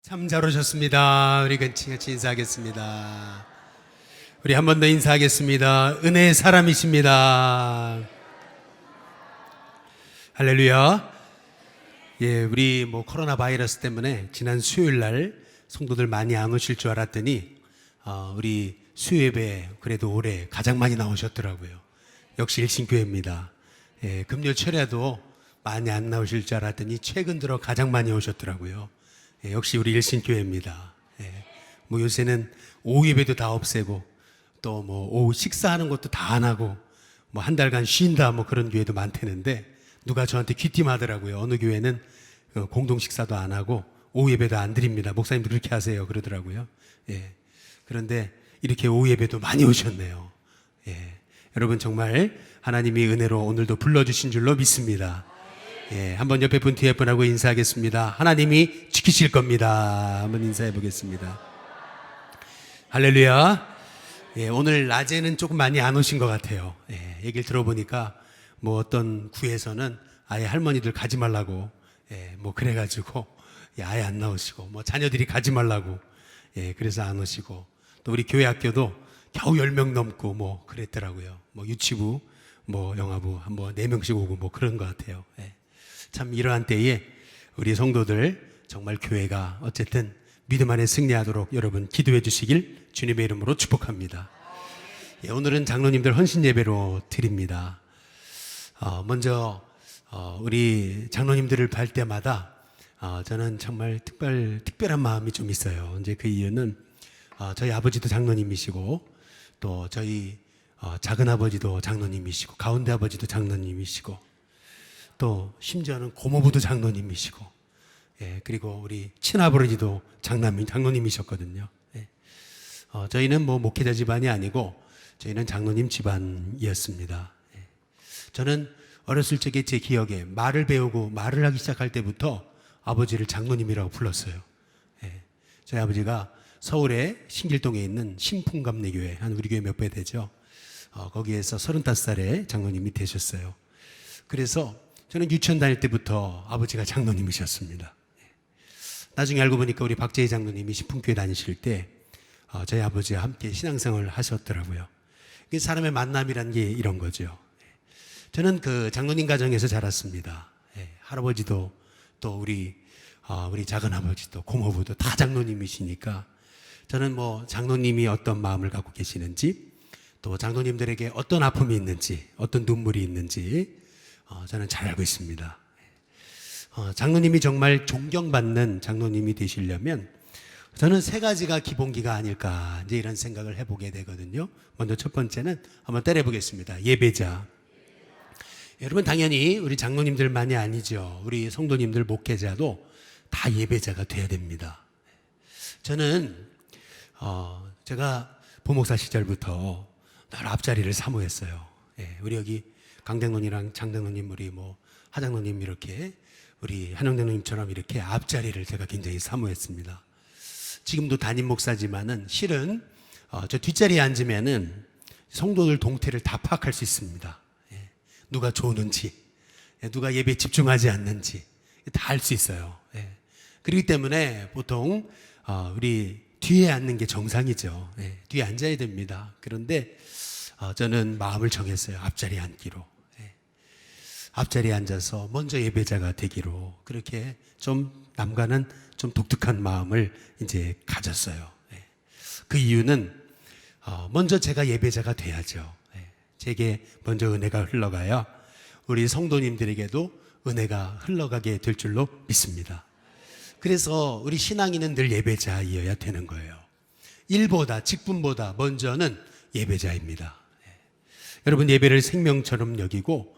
참 잘 오셨습니다. 우리 같이 인사하겠습니다. 우리 한 번 더 인사하겠습니다. 은혜의 사람이십니다. 할렐루야. 예, 우리 코로나 바이러스 때문에 지난 수요일 날 성도들 많이 안 오실 줄 알았더니 우리 수요예배 그래도 올해 가장 많이 나오셨더라고요. 역시 일신교회입니다. 예, 금요 철야도 많이 안 나오실 줄 알았더니 최근 들어 가장 많이 오셨더라고요. 예, 역시 우리 일신교회입니다. 예, 요새는 오후 예배도 다 없애고 또 오후 식사하는 것도 다 안 하고 한 달간 쉰다 그런 교회도 많다는데 누가 저한테 귀띔하더라고요. 어느 교회는 공동 식사도 안 하고 오후 예배도 안 드립니다. 목사님도 그렇게 하세요 그러더라고요. 예, 그런데 이렇게 오후 예배도 많이 오셨네요. 예, 여러분 정말 하나님이 은혜로 오늘도 불러주신 줄로 믿습니다. 예, 한번 옆에 분 뒤에 분하고 인사하겠습니다. 하나님이 지키실 겁니다. 한번 인사해 보겠습니다. 할렐루야. 예, 오늘 낮에는 조금 많이 안 오신 것 같아요. 예, 얘기를 들어보니까 어떤 구에서는 아예 할머니들 가지 말라고 그래가지고 아예 안 나오시고 자녀들이 가지 말라고 그래서 안 오시고 또 우리 교회 학교도 겨우 10명 넘고 그랬더라고요. 유치부 영화부 한 4명씩 오고 그런 것 같아요. 예. 참 이러한 때에 우리 성도들 정말 교회가 어쨌든 믿음 안에 승리하도록 여러분 기도해 주시길 주님의 이름으로 축복합니다. 예, 오늘은 장로님들 헌신 예배로 드립니다. 먼저 우리 장로님들을 뵐 때마다 저는 정말 특별한 마음이 좀 있어요. 이제 그 이유는 저희 아버지도 장로님이시고 또 저희 작은 아버지도 장로님이시고 가운데 아버지도 장로님이시고 또 심지어는 고모부도 장로님이시고 그리고 우리 친아버지도 장로님이셨거든요. 저희는 목회자 집안이 아니고 저희는 장로님 집안이었습니다. 저는 어렸을 적에 제 기억에 말을 배우고 말을 하기 시작할 때부터 아버지를 장로님이라고 불렀어요. 저희 아버지가 서울의 신길동에 있는 신풍감리교회, 한 우리 교회 몇 배 되죠. 거기에서 35살에 장로님이 되셨어요. 그래서 저는 유치원 다닐 때부터 아버지가 장로님이셨습니다. 나중에 알고 보니까 우리 박재희 장로님이 신풍교회 다니실 때 저희 아버지와 함께 신앙생활을 하셨더라고요. 사람의 만남이란 게 이런 거죠. 저는 그 장로님 가정에서 자랐습니다. 할아버지도 또 우리 작은 아버지도 고모부도 다 장로님이시니까 저는 장로님이 어떤 마음을 갖고 계시는지 또 장로님들에게 어떤 아픔이 있는지 어떤 눈물이 있는지 저는 잘 알고 있습니다. 장로님이 정말 존경받는 장로님이 되시려면 저는 3가지가 기본기가 아닐까 이제 이런 생각을 해보게 되거든요. 먼저 첫 번째는 한번 때려보겠습니다. 예배자. 여러분 당연히 우리 장로님들만이 아니죠. 우리 성도님들 목회자도 다 예배자가 돼야 됩니다. 저는 제가 부목사 시절부터 늘 앞자리를 사모했어요. 우리 여기 강장로님이랑 장장로님 우리 하장로님 이렇게 우리 한영장로님처럼 이렇게 앞자리를 제가 굉장히 사모했습니다. 지금도 담임 목사지만은 실은 저 뒷자리에 앉으면은 성도들 동태를 다 파악할 수 있습니다. 누가 좋은지, 누가 예배에 집중하지 않는지 다 알 수 있어요. 그렇기 때문에 보통 우리 뒤에 앉는 게 정상이죠. 뒤에 앉아야 됩니다. 그런데 저는 마음을 정했어요. 앞자리에 앉기로. 앞자리에 앉아서 먼저 예배자가 되기로 그렇게 좀 남과는 좀 독특한 마음을 이제 가졌어요. 그 이유는 먼저 제가 예배자가 돼야죠. 제게 먼저 은혜가 흘러가야 우리 성도님들에게도 은혜가 흘러가게 될 줄로 믿습니다. 그래서 우리 신앙인은 늘 예배자이어야 되는 거예요. 일보다 직분보다 먼저는 예배자입니다. 여러분 예배를 생명처럼 여기고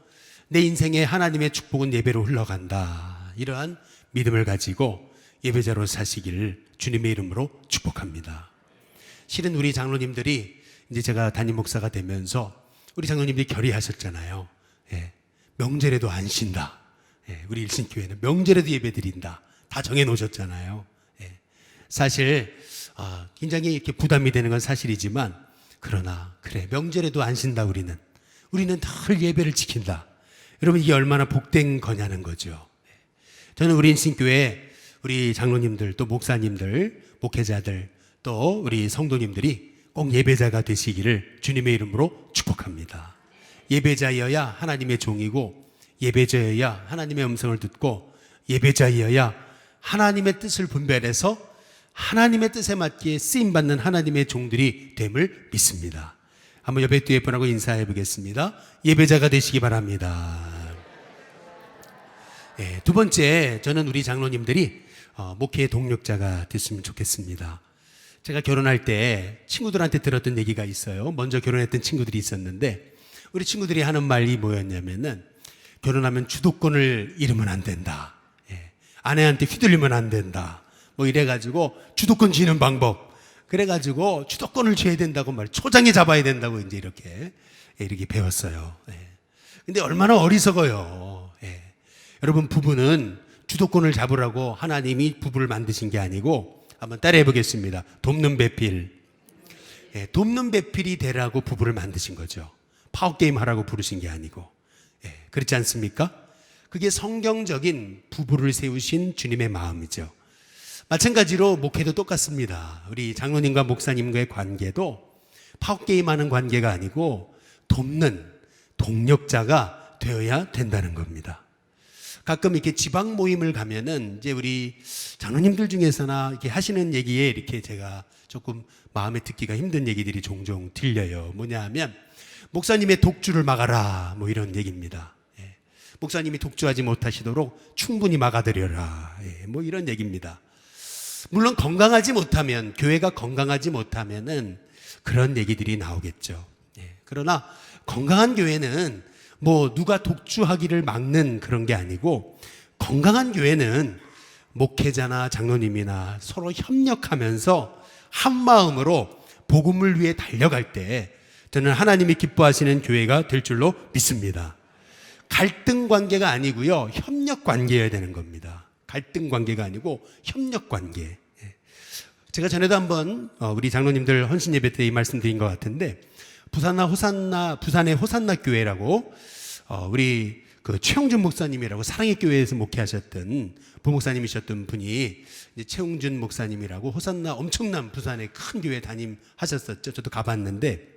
내 인생에 하나님의 축복은 예배로 흘러간다. 이러한 믿음을 가지고 예배자로 사시기를 주님의 이름으로 축복합니다. 실은 우리 장로님들이 이제 제가 담임 목사가 되면서 우리 장로님들이 결의하셨잖아요. 명절에도 안 쉰다. 우리 일신교회는 명절에도 예배 드린다. 다 정해놓으셨잖아요. 사실 굉장히 이렇게 부담이 되는 건 사실이지만 그러나 그래 명절에도 안 쉰다. 우리는 늘 예배를 지킨다. 여러분 이게 얼마나 복된 거냐는 거죠. 저는 우리 인신교회 우리 장로님들, 또 목사님들, 목회자들, 또 우리 성도님들이 꼭 예배자가 되시기를 주님의 이름으로 축복합니다. 예배자여야 하나님의 종이고, 예배자여야 하나님의 음성을 듣고, 예배자여야 하나님의 뜻을 분별해서 하나님의 뜻에 맞게 쓰임받는 하나님의 종들이 됨을 믿습니다. 한번 옆에 뒤에 분하고 인사해 보겠습니다. 예배자가 되시기 바랍니다. 두 번째, 저는 우리 장로님들이 목회의 동력자가 됐으면 좋겠습니다. 제가 결혼할 때 친구들한테 들었던 얘기가 있어요. 먼저 결혼했던 친구들이 있었는데, 우리 친구들이 하는 말이 뭐였냐면은, 결혼하면 주도권을 잃으면 안 된다. 아내한테 휘둘리면 안 된다. 뭐 이래가지고 주도권 쥐는 방법. 그래가지고 주도권을 쥐어야 된다고 초장에 잡아야 된다고 이제 이렇게 배웠어요. 근데 얼마나 어리석어요. 여러분, 부부는 주도권을 잡으라고 하나님이 부부를 만드신 게 아니고, 한번 따라해 보겠습니다. 돕는 배필. 돕는 배필이 되라고 부부를 만드신 거죠. 파워게임 하라고 부르신 게 아니고. 그렇지 않습니까? 그게 성경적인 부부를 세우신 주님의 마음이죠. 마찬가지로 목회도 똑같습니다. 우리 장로님과 목사님과의 관계도 파워게임 하는 관계가 아니고 돕는 동력자가 되어야 된다는 겁니다. 가끔 이렇게 지방 모임을 가면은 이제 우리 장로님들 중에서나 이렇게 하시는 얘기에 이렇게 제가 조금 마음에 듣기가 힘든 얘기들이 종종 들려요. 뭐냐 하면, 목사님의 독주를 막아라, 뭐 이런 얘기입니다. 목사님이 독주하지 못하시도록 충분히 막아드려라, 뭐 이런 얘기입니다. 물론 건강하지 못하면, 교회가 건강하지 못하면은 그런 얘기들이 나오겠죠. 그러나 건강한 교회는 뭐 누가 독주하기를 막는 그런 게 아니고, 건강한 교회는 목회자나 장로님이나 서로 협력하면서 한 마음으로 복음을 위해 달려갈 때 저는 하나님이 기뻐하시는 교회가 될 줄로 믿습니다. 갈등 관계가 아니고요, 협력 관계여야 되는 겁니다. 갈등 관계가 아니고 협력 관계. 제가 전에도 한번 우리 장로님들 헌신 예배 때 이 말씀드린 것 같은데, 부산의 호산나 교회라고 우리 그 최홍준 목사님이라고 사랑의 교회에서 목회하셨던 부목사님이셨던 분이 이제 최홍준 목사님이라고 호산나 엄청난 부산의 큰 교회 담임하셨었죠. 저도 가봤는데,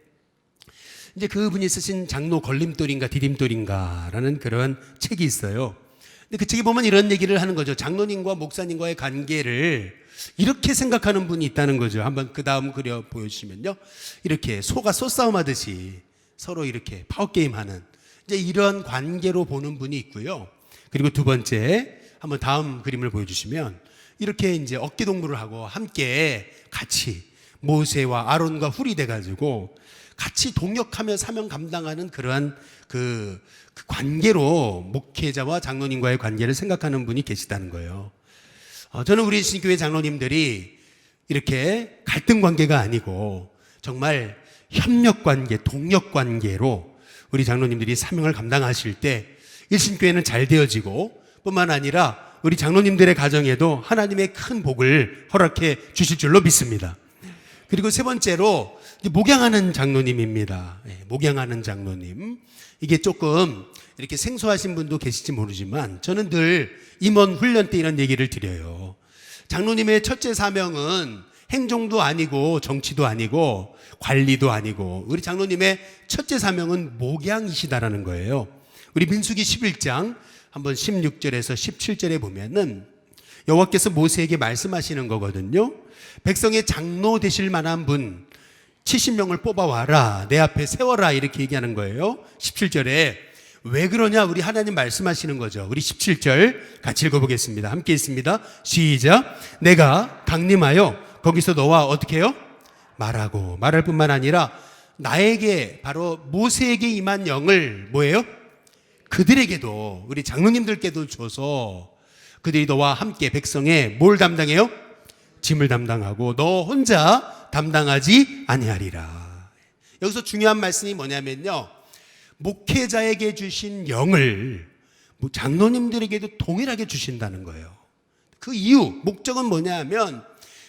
이제 그분이 쓰신 장로 걸림돌인가 디딤돌인가라는 그런 책이 있어요. 근데 그 책에 보면 이런 얘기를 하는 거죠. 장로님과 목사님과의 관계를 이렇게 생각하는 분이 있다는 거죠. 한번 그 다음 그려 보여주시면요, 이렇게 소가 소싸움 하듯이 서로 이렇게 파워게임 하는 이제 이런 관계로 보는 분이 있고요. 그리고 두 번째, 한번 다음 그림을 보여주시면, 이렇게 이제 어깨동무를 하고 함께 같이 모세와 아론과 훌이 돼가지고 같이 동역하며 사명 감당하는 그러한 그 관계로 목회자와 장로님과의 관계를 생각하는 분이 계시다는 거예요. 저는 우리 신교회 장로님들이 이렇게 갈등 관계가 아니고 정말 협력 관계, 동력 관계로 우리 장로님들이 사명을 감당하실 때 일신교회는 잘 되어지고, 뿐만 아니라 우리 장로님들의 가정에도 하나님의 큰 복을 허락해 주실 줄로 믿습니다. 그리고 세 번째로 목양하는 장로님입니다. 목양하는 장로님. 이게 조금 이렇게 생소하신 분도 계실지 모르지만 저는 늘 임원 훈련 때 이런 얘기를 드려요. 장로님의 첫째 사명은 행정도 아니고 정치도 아니고 관리도 아니고, 우리 장로님의 첫째 사명은 목양이시다라는 거예요. 우리 민수기 11장 한번 16절에서 17절에 보면은 여호와께서 모세에게 말씀하시는 거거든요. 백성의 장로 되실 만한 분 70명을 뽑아와라, 내 앞에 세워라, 이렇게 얘기하는 거예요. 17절에 왜 그러냐, 우리 하나님 말씀하시는 거죠. 우리 17절 같이 읽어보겠습니다. 함께 있습니다. 시작. 내가 강림하여 거기서 너와 어떻게 해요? 말할 뿐만 아니라 나에게, 바로 모세에게 임한 영을 뭐예요? 그들에게도, 우리 장로님들께도 줘서 그들이 너와 함께 백성의 뭘 담당해요? 짐을 담당하고 너 혼자 담당하지 아니하리라. 여기서 중요한 말씀이 뭐냐면요, 목회자에게 주신 영을 장로님들에게도 동일하게 주신다는 거예요. 그 이유, 목적은 뭐냐 하면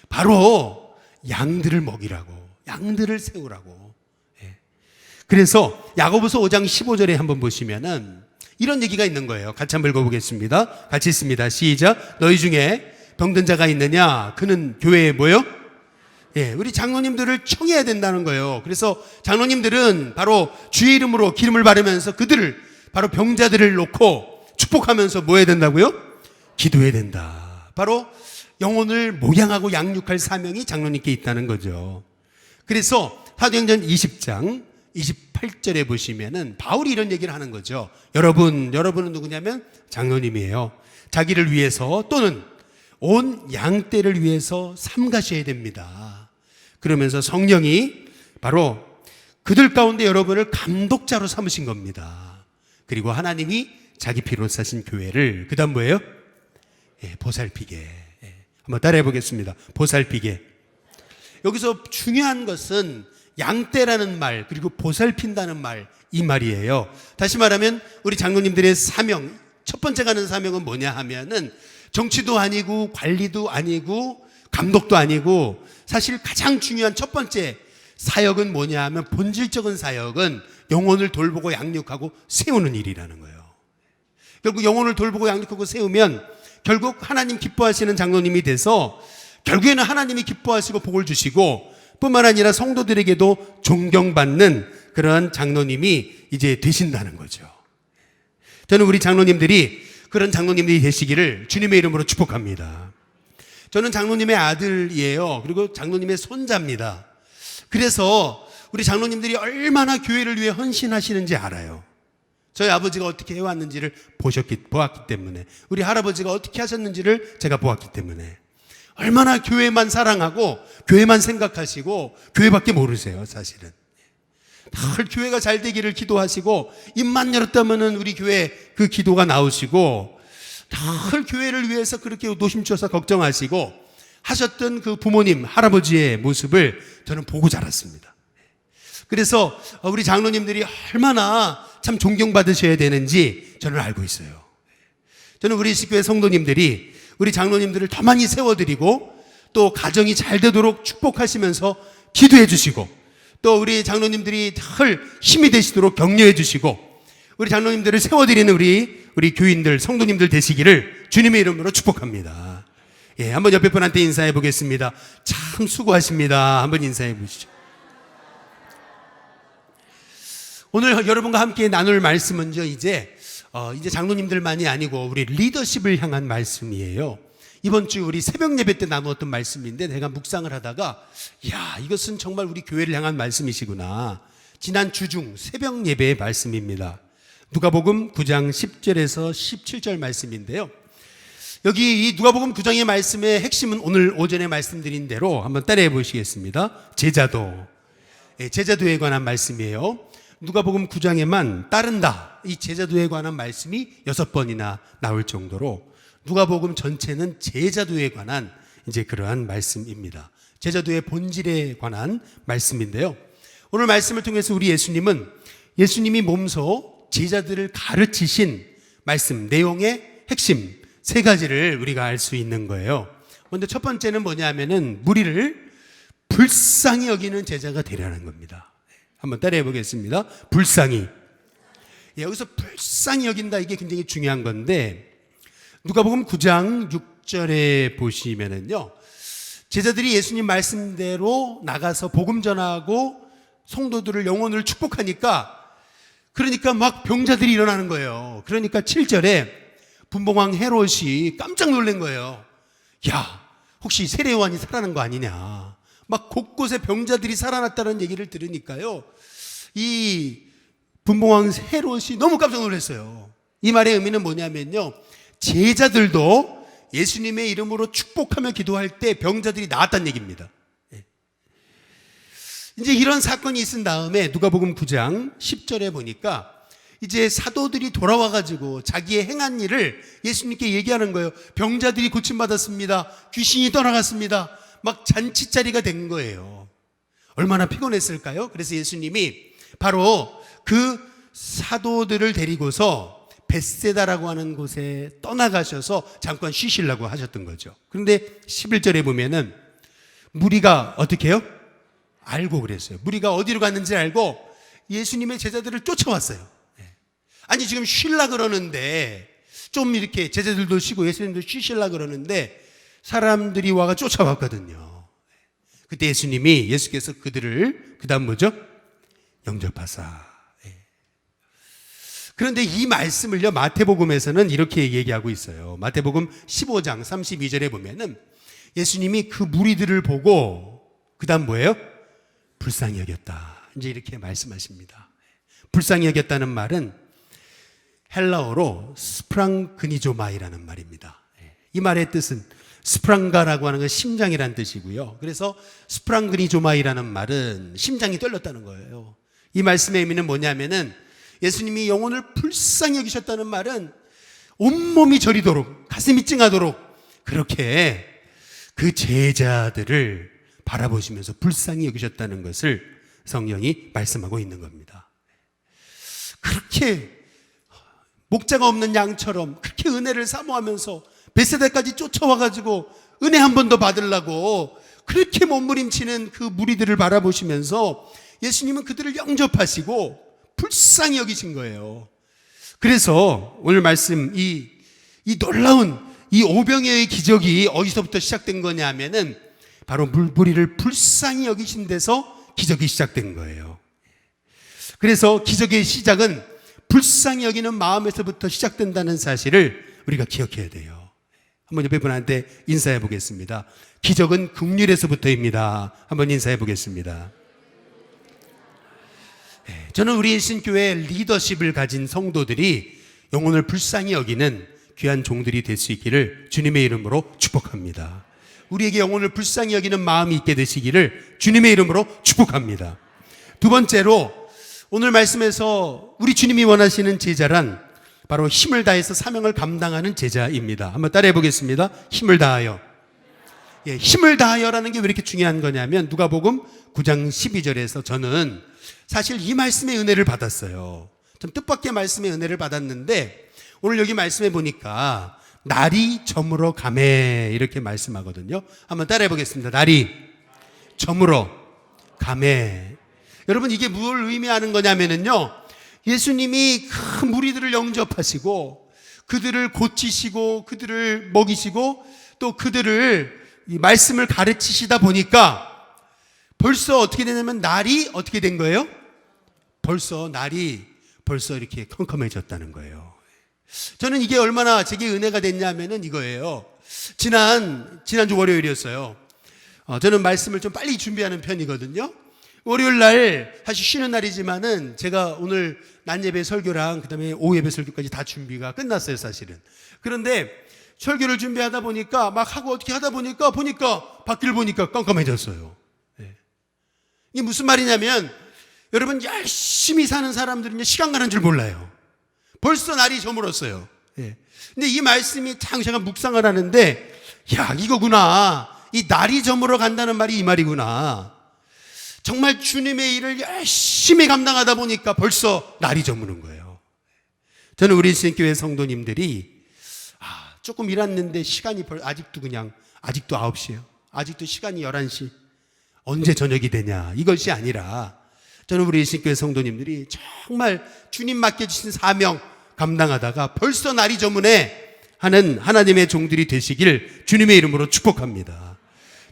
바로 양들을 먹이라고, 양들을 세우라고. 그래서 야고보서 5장 15절에 한번 보시면은 이런 얘기가 있는 거예요. 같이 한번 읽어보겠습니다. 같이 있습니다. 시작. 너희 중에 병든 자가 있느냐? 그는 교회에 뭐요? 예, 우리 장로님들을 청해야 된다는 거예요. 그래서 장로님들은 바로 주의 이름으로 기름을 바르면서 그들을, 바로 병자들을 놓고 축복하면서 뭐 해야 된다고요? 기도해야 된다. 바로 영혼을 목양하고 양육할 사명이 장로님께 있다는 거죠. 그래서 사도행전 20장 28절에 보시면은 바울이 이런 얘기를 하는 거죠. 여러분은 누구냐면 장로님이에요. 자기를 위해서 또는 온 양떼를 위해서 삼가셔야 됩니다. 그러면서 성령이 바로 그들 가운데 여러분을 감독자로 삼으신 겁니다. 그리고 하나님이 자기 피로 사신 교회를 그 다음 뭐예요? 예, 보살피게. 예, 한번 따라해 보겠습니다. 보살피게. 여기서 중요한 것은 양떼라는 말, 그리고 보살핀다는 말, 이 말이에요. 다시 말하면 우리 장로님들의 사명, 첫 번째 가는 사명은 뭐냐 하면은 정치도 아니고 관리도 아니고 감독도 아니고 사실 가장 중요한 첫 번째 사역은 뭐냐 하면 본질적인 사역은 영혼을 돌보고 양육하고 세우는 일이라는 거예요. 결국 영혼을 돌보고 양육하고 세우면 결국 하나님 기뻐하시는 장로님이 돼서 결국에는 하나님이 기뻐하시고 복을 주시고 뿐만 아니라 성도들에게도 존경받는 그런 장로님이 이제 되신다는 거죠. 저는 우리 장로님들이 그런 장로님들이 되시기를 주님의 이름으로 축복합니다. 저는 장로님의 아들이에요. 그리고 장로님의 손자입니다. 그래서 우리 장로님들이 얼마나 교회를 위해 헌신하시는지 알아요. 저희 아버지가 어떻게 해왔는지를 보았기 때문에, 우리 할아버지가 어떻게 하셨는지를 제가 보았기 때문에 얼마나 교회만 사랑하고 교회만 생각하시고 교회밖에 모르세요. 사실은 늘 교회가 잘 되기를 기도하시고 입만 열었다면은 우리 교회 그 기도가 나오시고 늘 교회를 위해서 그렇게 노심초사 걱정하시고 하셨던 그 부모님 할아버지의 모습을 저는 보고 자랐습니다. 그래서 우리 장로님들이 얼마나 참 존경받으셔야 되는지 저는 알고 있어요. 저는 우리 식교회 성도님들이 우리 장로님들을 더 많이 세워드리고 또 가정이 잘 되도록 축복하시면서 기도해 주시고 또 우리 장로님들이 늘 힘이 되시도록 격려해 주시고 우리 장로님들을 세워드리는 우리 교인들, 성도님들 되시기를 주님의 이름으로 축복합니다. 예, 한번 옆에 분한테 인사해 보겠습니다. 참 수고하십니다. 한번 인사해 보시죠. 오늘 여러분과 함께 나눌 말씀은요, 이제 장로님들만이 아니고 우리 리더십을 향한 말씀이에요. 이번 주 우리 새벽 예배 때 나누었던 말씀인데 내가 묵상을 하다가 이것은 정말 우리 교회를 향한 말씀이시구나. 지난 주중 새벽 예배의 말씀입니다. 누가복음 9장 10절에서 17절 말씀인데요. 여기 이 누가복음 9장의 말씀의 핵심은 오늘 오전에 말씀드린 대로 한번 따라해 보시겠습니다. 제자도에 관한 말씀이에요. 누가복음 9장에만 따른다, 이 제자도에 관한 말씀이 6번이나 나올 정도로 누가복음 전체는 제자도에 관한 이제 그러한 말씀입니다. 제자도의 본질에 관한 말씀인데요. 오늘 말씀을 통해서 우리 예수님이 몸소 제자들을 가르치신 말씀 내용의 핵심 3가지를 우리가 알 수 있는 거예요. 먼저 첫 번째는 뭐냐면은 무리를 불쌍히 여기는 제자가 되라는 겁니다. 한번 따라해 보겠습니다. 불쌍히. 여기서 불쌍히 여긴다, 이게 굉장히 중요한 건데 누가복음 9장 6절에 보시면은요, 제자들이 예수님 말씀대로 나가서 복음 전하고 성도들을 영혼을 축복하니까 그러니까 막 병자들이 일어나는 거예요. 그러니까 7절에 분봉왕 헤롯이 깜짝 놀란 거예요. 혹시 세례요한이 살아난 거 아니냐. 막 곳곳에 병자들이 살아났다는 얘기를 들으니까요, 이 분봉왕 헤롯이 너무 깜짝 놀랐어요. 이 말의 의미는 뭐냐면요, 제자들도 예수님의 이름으로 축복하며 기도할 때 병자들이 나았다는 얘기입니다. 이제 이런 사건이 있은 다음에 누가복음 9장 10절에 보니까 이제 사도들이 돌아와가지고 자기의 행한 일을 예수님께 얘기하는 거예요. 병자들이 고침받았습니다. 귀신이 떠나갔습니다. 막 잔치자리가 된 거예요. 얼마나 피곤했을까요? 그래서 예수님이 바로 그 사도들을 데리고서 벳세다라고 하는 곳에 떠나가셔서 잠깐 쉬시려고 하셨던 거죠. 그런데 11절에 보면은 무리가 어떻게 해요? 알고 그랬어요. 무리가 어디로 갔는지 알고 예수님의 제자들을 쫓아왔어요. 아니 지금 쉬려 그러는데 좀 이렇게 제자들도 쉬고 예수님도 쉬시려 그러는데 사람들이 와가 쫓아왔거든요. 그때 예수께서 그들을 그 다음 뭐죠? 영접하사. 그런데 이 말씀을요, 마태복음에서는 이렇게 얘기하고 있어요. 마태복음 15장 32절에 보면은 예수님이 그 무리들을 보고 그 다음 뭐예요? 불쌍히 여겼다. 이제 이렇게 말씀하십니다. 불쌍히 여겼다는 말은 헬라어로 스프랑그니조마이라는 말입니다. 이 말의 뜻은 스프랑가라고 하는 건 심장이라는 뜻이고요. 그래서 스프랑그니조마이라는 말은 심장이 떨렸다는 거예요. 이 말씀의 의미는 뭐냐면은 예수님이 영혼을 불쌍히 여기셨다는 말은 온몸이 저리도록 가슴이 찡하도록 그렇게 그 제자들을 바라보시면서 불쌍히 여기셨다는 것을 성령이 말씀하고 있는 겁니다. 그렇게 목자가 없는 양처럼 그렇게 은혜를 사모하면서 벳세다까지 쫓아와가지고 은혜 한 번 더 받으려고 그렇게 몸부림치는 그 무리들을 바라보시면서 예수님은 그들을 영접하시고 불쌍히 여기신 거예요. 그래서 오늘 말씀 이 놀라운 이 오병이어의 기적이 어디서부터 시작된 거냐면은 바로 물부리를 불쌍히 여기신 데서 기적이 시작된 거예요. 그래서 기적의 시작은 불쌍히 여기는 마음에서부터 시작된다는 사실을 우리가 기억해야 돼요. 한번 옆에 분한테 인사해 보겠습니다. 기적은 긍휼에서부터입니다. 한번 인사해 보겠습니다. 저는 우리 신교회 리더십을 가진 성도들이 영혼을 불쌍히 여기는 귀한 종들이 될 수 있기를 주님의 이름으로 축복합니다. 우리에게 영혼을 불쌍히 여기는 마음이 있게 되시기를 주님의 이름으로 축복합니다. 두 번째로 오늘 말씀에서 우리 주님이 원하시는 제자란 바로 힘을 다해서 사명을 감당하는 제자입니다. 한번 따라해 보겠습니다. 힘을 다하여. 힘을 다하여라는 게 왜 이렇게 중요한 거냐면 누가복음 9장 12절에서 저는 사실 이 말씀의 은혜를 받았어요. 좀 뜻밖의 말씀의 은혜를 받았는데 오늘 여기 말씀해 보니까 날이 저물어 가매 이렇게 말씀하거든요. 한번 따라해 보겠습니다. 날이 저물어 가매. 여러분 이게 뭘 의미하는 거냐면요, 예수님이 그 무리들을 영접하시고 그들을 고치시고 그들을 먹이시고 또 그들을 이 말씀을 가르치시다 보니까 벌써 어떻게 되냐면 날이 어떻게 된 거예요? 날이 벌써 이렇게 컴컴해졌다는 거예요. 저는 이게 얼마나 제게 은혜가 됐냐면은 이거예요. 지난주 월요일이었어요. 저는 말씀을 좀 빨리 준비하는 편이거든요. 월요일 날 사실 쉬는 날이지만은 제가 오늘 낮 예배 설교랑 그다음에 오후 예배 설교까지 다 준비가 끝났어요, 사실은. 그런데 설교를 준비하다 보니까 막 하고 어떻게 하다 보니까 밖을 보니까 깜깜해졌어요. 이게 무슨 말이냐면 여러분 열심히 사는 사람들은요 시간 가는 줄 몰라요. 벌써 날이 저물었어요. 근데 이 말씀이 참 제가 묵상을 하는데 야 이거구나. 이 날이 저물어 간다는 말이 이 말이구나. 정말 주님의 일을 열심히 감당하다 보니까 벌써 날이 저무는 거예요. 저는 우리 신교회 성도님들이 조금 일했는데 시간이 아직도 9시예요. 아직도 시간이 11시. 언제 저녁이 되냐. 이것이 아니라 저는 우리 신교회 성도님들이 정말 주님 맡겨주신 사명 감당하다가 벌써 날이 저무네 하는 하나님의 종들이 되시길 주님의 이름으로 축복합니다.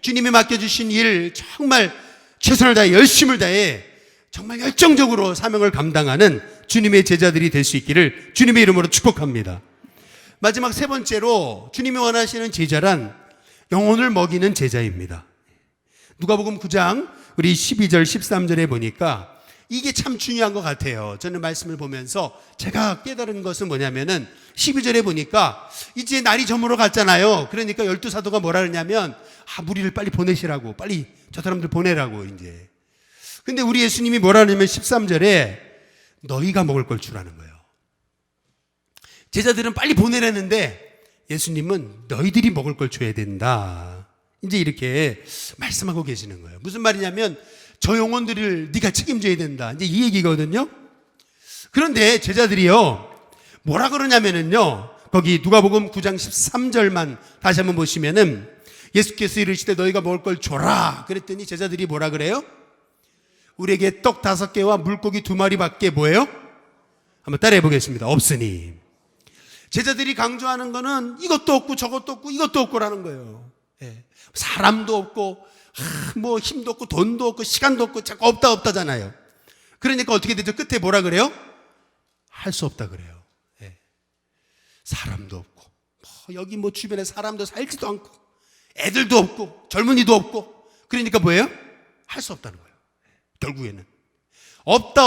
주님이 맡겨주신 일 정말 최선을 다해 열심을 다해 정말 열정적으로 사명을 감당하는 주님의 제자들이 될 수 있기를 주님의 이름으로 축복합니다. 마지막 세 번째로 주님이 원하시는 제자란 영혼을 먹이는 제자입니다. 누가복음 9장 우리 12절 13절에 보니까 이게 참 중요한 것 같아요. 저는 말씀을 보면서 제가 깨달은 것은 뭐냐면은 12절에 보니까 이제 날이 저물어 갔잖아요. 그러니까 12사도가 뭐라 그러냐면 무리를 빨리 보내시라고, 빨리 저 사람들 보내라고 이제. 근데 우리 예수님이 뭐라 하냐면 13절에 너희가 먹을 걸 주라는 거예요. 제자들은 빨리 보내라는데 예수님은 너희들이 먹을 걸 줘야 된다. 이제 이렇게 말씀하고 계시는 거예요. 무슨 말이냐면 저 영혼들을 네가 책임져야 된다. 이제 이 얘기거든요. 그런데 제자들이요 뭐라 그러냐면은요, 거기 누가복음 9장 13절만 다시 한번 보시면은 예수께서 이르시되 너희가 먹을 걸 줘라. 그랬더니 제자들이 뭐라 그래요? 우리에게 떡 5개와 물고기 2마리밖에 뭐예요? 한번 따라해 보겠습니다. 없으니. 제자들이 강조하는 거는 이것도 없고 저것도 없고 이것도 없고라는 거예요. 예. 사람도 없고 뭐 힘도 없고 돈도 없고 시간도 없고 자꾸 없다잖아요. 그러니까 어떻게 되죠? 끝에 뭐라 그래요? 할 수 없다 그래요. 예. 사람도 없고 여기 뭐 주변에 사람도 살지도 않고 애들도 없고 젊은이도 없고 그러니까 뭐예요? 할 수 없다는 거예요. 결국에는 없다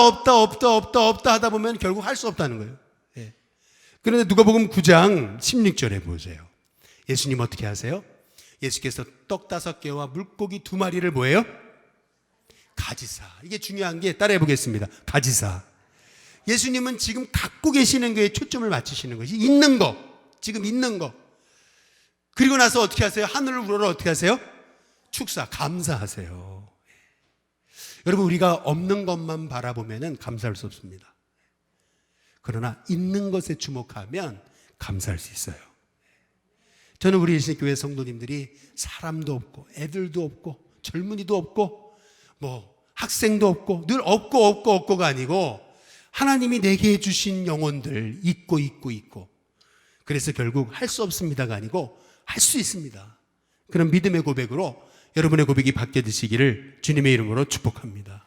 하다 보면 결국 할 수 없다는 거예요. 예. 그런데 누가복음 9장 16절에 보세요. 예수님 어떻게 하세요? 예수께서 떡 5개와 물고기 2마리를 뭐예요? 가지사. 이게 중요한 게 따라해 보겠습니다. 가지사. 예수님은 지금 갖고 계시는 거에 초점을 맞추시는 것이 있는 거. 지금 있는 거. 그리고 나서 어떻게 하세요? 하늘을 우러러 어떻게 하세요? 축사, 감사하세요. 여러분, 우리가 없는 것만 바라보면 감사할 수 없습니다. 그러나 있는 것에 주목하면 감사할 수 있어요. 저는 우리 일신교회 성도님들이 사람도 없고 애들도 없고 젊은이도 없고 뭐 학생도 없고 늘 없고가 아니고 하나님이 내게 해주신 영혼들 있고 그래서 결국 할 수 없습니다가 아니고 할 수 있습니다. 그런 믿음의 고백으로 여러분의 고백이 바뀌어지시기를 주님의 이름으로 축복합니다.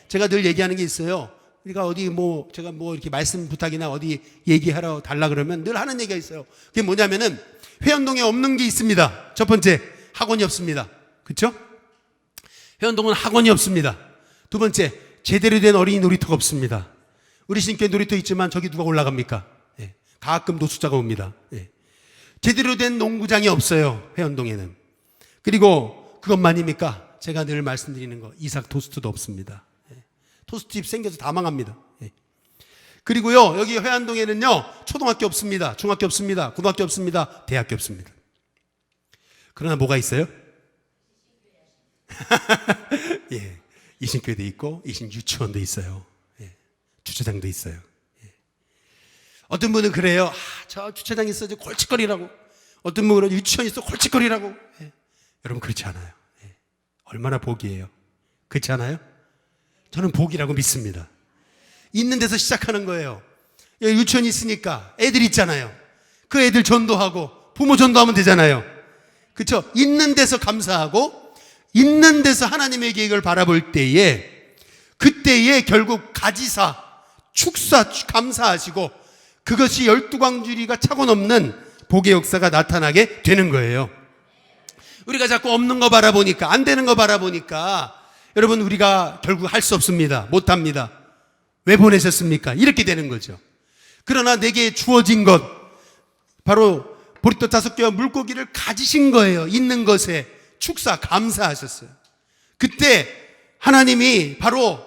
제가 늘 얘기하는 게 있어요. 우리가 어디 제가 이렇게 말씀 부탁이나 어디 얘기하러 달라 그러면 늘 하는 얘기가 있어요. 그게 뭐냐면은 회원동에 없는 게 있습니다. 첫 번째, 학원이 없습니다. 그렇죠? 회원동은 학원이 없습니다. 두 번째, 제대로 된 어린이 놀이터가 없습니다. 우리 신교회 놀이터 있지만 저기 누가 올라갑니까? 예. 가끔 노숙자가 옵니다. 예. 제대로 된 농구장이 없어요. 회원동에는. 그리고 그것만입니까? 제가 늘 말씀드리는 거, 이삭 토스트도 없습니다. 예. 토스트집 생겨서 다 망합니다. 예. 그리고요, 여기 회안동에는요, 초등학교 없습니다. 중학교 없습니다. 고등학교 없습니다. 대학교 없습니다. 그러나 뭐가 있어요? 예. 이신교회도 있고, 이신 유치원도 있어요. 예. 주차장도 있어요. 예. 어떤 분은 그래요. 저 주차장 있어도 골칫거리라고. 어떤 분은 유치원 있어 골칫거리라고. 예. 여러분, 그렇지 않아요. 예. 얼마나 복이에요. 그렇지 않아요? 저는 복이라고 믿습니다. 있는 데서 시작하는 거예요. 여기 유치원이 있으니까 애들 있잖아요. 그 애들 전도하고 부모 전도하면 되잖아요. 그렇죠? 있는 데서 감사하고 있는 데서 하나님의 계획을 바라볼 때에 그때에 결국 가지사, 축사, 감사하시고 그것이 12광주리가 차고 넘는 복의 역사가 나타나게 되는 거예요. 우리가 자꾸 없는 거 바라보니까 안 되는 거 바라보니까 여러분 우리가 결국 할 수 없습니다. 못합니다. 왜 보내셨습니까? 이렇게 되는 거죠. 그러나 내게 주어진 것 바로 보리떡 5개와 물고기를 가지신 거예요. 있는 것에 축사 감사하셨어요. 그때 하나님이 바로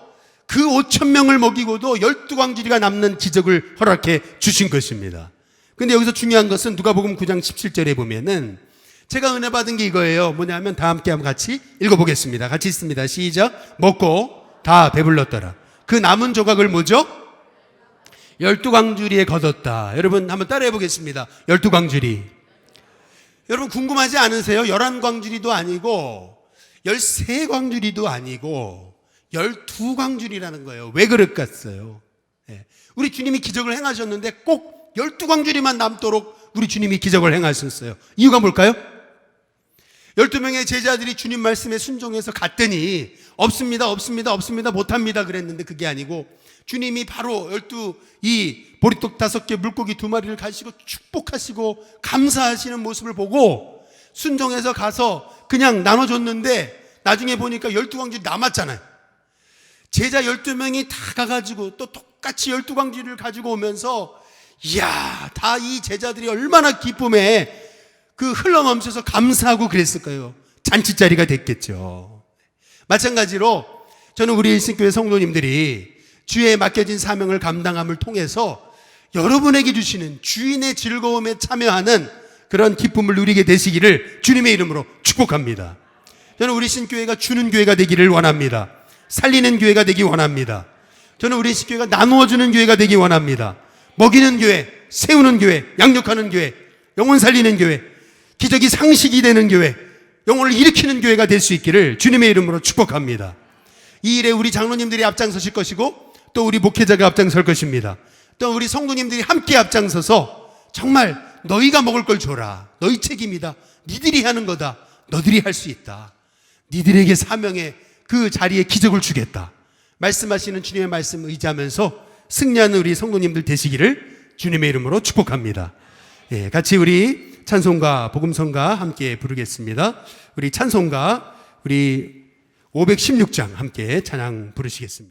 그 5,000명을 먹이고도 12광주리가 남는 기적을 허락해 주신 것입니다. 근데 여기서 중요한 것은 누가복음 9장 17절에 보면은 제가 은혜 받은 게 이거예요. 뭐냐면 다 함께 한번 같이 읽어보겠습니다. 같이 있습니다. 시작. 먹고 다 배불렀더라. 그 남은 조각을 뭐죠? 12광주리에 거뒀다. 여러분 한번 따라해 보겠습니다. 12광주리. 여러분 궁금하지 않으세요? 11광주리도 아니고 13광주리도 아니고 12광주리라는 거예요. 왜 그럴까요? 네. 우리 주님이 기적을 행하셨는데 꼭 12광주리만 남도록 우리 주님이 기적을 행하셨어요. 이유가 뭘까요? 12명의 제자들이 주님 말씀에 순종해서 갔더니 없습니다 못합니다 그랬는데 그게 아니고 주님이 바로 이 보리떡 5개 물고기 2마리를 가지고 축복하시고 감사하시는 모습을 보고 순종해서 가서 그냥 나눠줬는데 나중에 보니까 12광주리 남았잖아요. 제자 12명이 다 가가지고 또 똑같이 12광주리를 가지고 오면서 이야, 다 이 제자들이 얼마나 기쁨에 그 흘러넘쳐서 감사하고 그랬을 거예요. 잔치자리가 됐겠죠. 마찬가지로 저는 우리 일신교회 성도님들이 주에 맡겨진 사명을 감당함을 통해서 여러분에게 주시는 주인의 즐거움에 참여하는 그런 기쁨을 누리게 되시기를 주님의 이름으로 축복합니다. 저는 우리 신교회가 주는 교회가 되기를 원합니다. 살리는 교회가 되기 원합니다. 저는 우리 신교회가 나누어주는 교회가 되기 원합니다. 먹이는 교회, 세우는 교회, 양육하는 교회, 영혼 살리는 교회, 기적이 상식이 되는 교회, 영혼을 일으키는 교회가 될 수 있기를 주님의 이름으로 축복합니다. 이 일에 우리 장로님들이 앞장서실 것이고 또 우리 목회자가 앞장설 것입니다. 또 우리 성도님들이 함께 앞장서서 정말 너희가 먹을 걸 줘라. 너희 책임이다. 니들이 하는 거다. 너들이 할 수 있다. 니들에게 사명의 그 자리에 기적을 주겠다. 말씀하시는 주님의 말씀 의지하면서 승리하는 우리 성도님들 되시기를 주님의 이름으로 축복합니다. 예, 같이 우리 찬송가 복음성가 함께 부르겠습니다. 우리 찬송가 우리 516장 함께 찬양 부르시겠습니다.